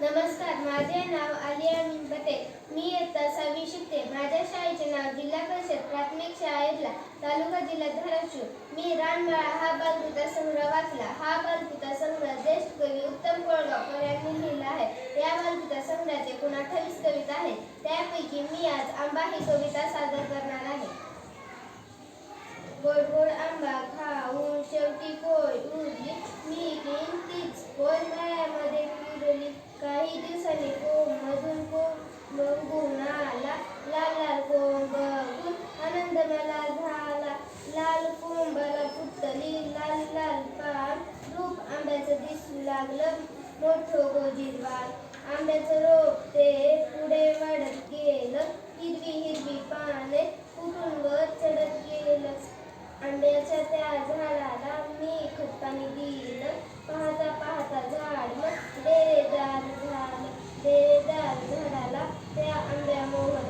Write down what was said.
नमस्कार, माझे नाव आलिया अमीन पटेल. मी इयत्ता 6वी शिकते. माझ्या शाळेचे नाव जिल्हा परिषद प्राथमिक शाळा येडला, तालुका जिल्हा धाराशिव. मी रानमाळा हा बालकविता संग्रह वाचला. हा बालकविता संग्रह ज्येष्ठ कवी उत्तम कोळगावकर यांनी लिहिला आहे. या बालकविता संग्रहाचे एकूण 28 कविता आहेत. त्यापैकी मी आज आंबा ही कविता सादर करणार आहे. गोड गोड आंबा खाऊन शेवटी कोय उरली, मी घेईन तीच कोय मळ्यामध्ये पुरली. काही दिवसांनी कोंबमधून कोंब बघून आला, लाल लाल कोंब बघून आनंद मला झाला. लाल कोंबाला फुटली लाल लाल पान, रूप आंब्याचं दिसू लागलं मोठं गोजीरवान. आंब्याचं रोप ते पुढे वाढत गेलं, हिरवी हिरवी पाने फुटून वर चढत गेलं. आंब्याच्या त्या झाडाला मी खत पाणी दिलं, पाहता पाहता झाड मग डेरेदार झालं. डेरेदार झाडाला त्या आंब्या मोहर